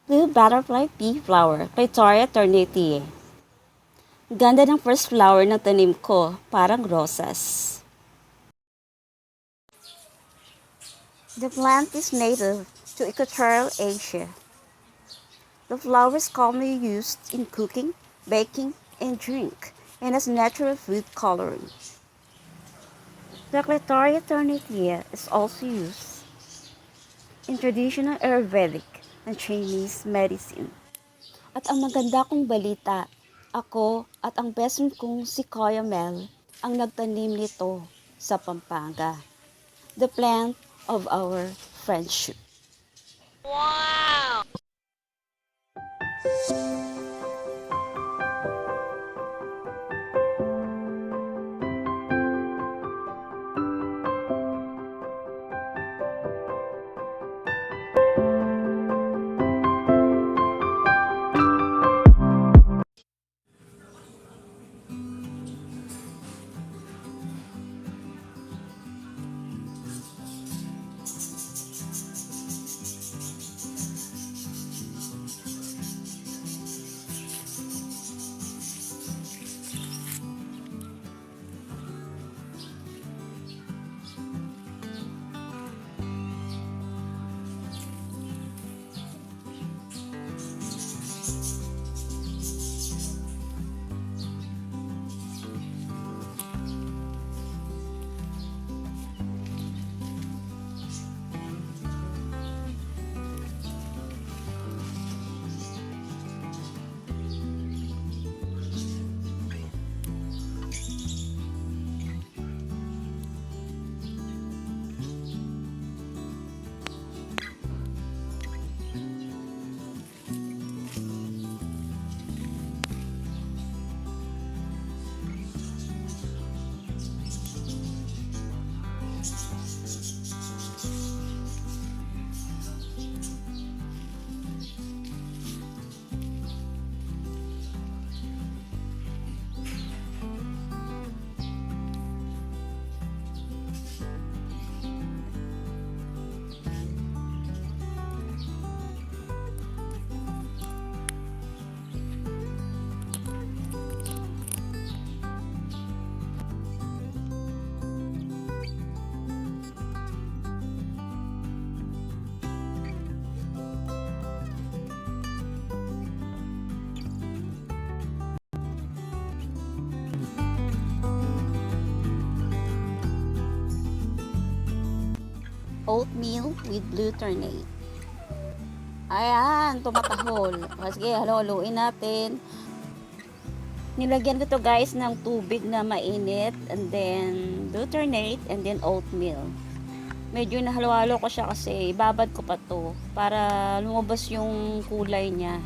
Blue butterfly pea flower, Clitoria tornatiae. Ganda ng first flower na tanim ko, parang rosas. The plant is native to Equatorial Asia. The flower is commonly used in cooking, baking, and drink, and as natural food coloring. The Clitoria tornatiae is also used in traditional Ayurvedic and Chinese medicine. At ang maganda kong balita, ako at ang best friend kong si Kuya Mel ang nagtanim nito sa Pampanga. The plant of our friendship. Oatmeal with glutamate. Ayan, tumatahol. Sige, halo-haloin natin. Nilagyan ko to guys ng tubig na mainit and then glutamate and then oatmeal. Medyo nahalo-halo ko siya kasi ibabad ko pa to para lumabas yung kulay niya.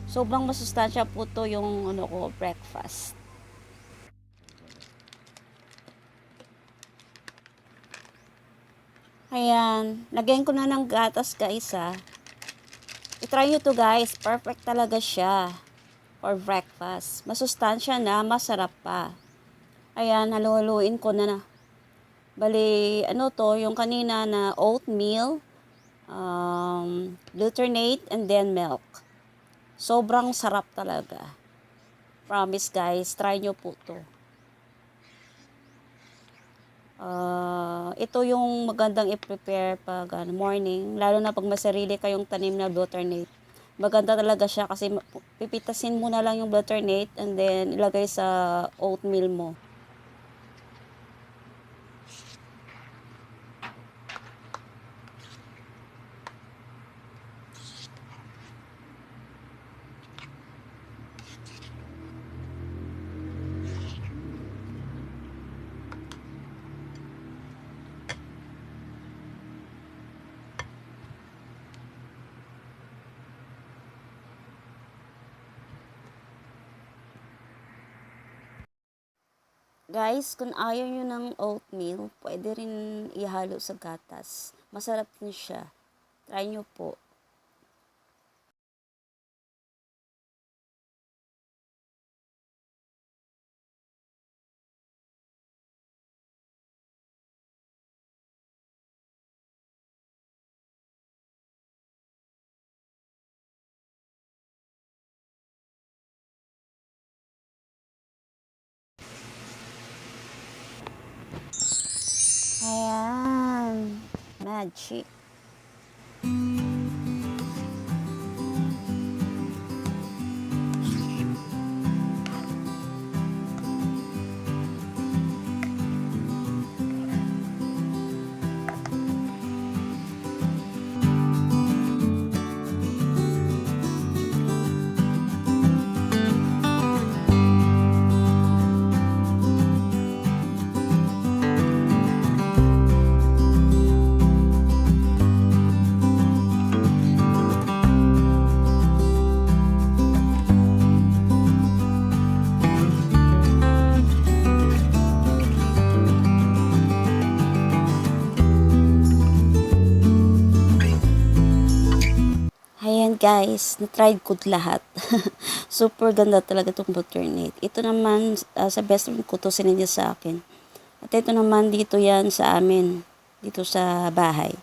Sobrang masustansya po to yung breakfast. Ayan, lagyan ko na ng gatas guys ha. I-try nyo to guys, perfect talaga siya for breakfast. Masustansya na, masarap pa. Ayan, haluhaluin ko na. Bali, yung kanina na oatmeal, glutamate, and then milk. Sobrang sarap talaga. Promise guys, try nyo po to. Ito yung magandang i-prepare pag morning, lalo na pag masarili kayong tanim na butternut. Maganda talaga siya kasi pipitasin mo na lang yung butternut and then ilagay sa oatmeal mo. Guys, kung ayaw nyo ng oatmeal, pwede rin ihalo sa gatas. Masarap din siya. Try nyo po. Ayan. Magic. Ayan guys, na-tried ko lahat. Super ganda talaga itong butternut. Ito naman, sa best friend ko to sinigya sa akin. At ito naman dito yan sa amin, dito sa bahay.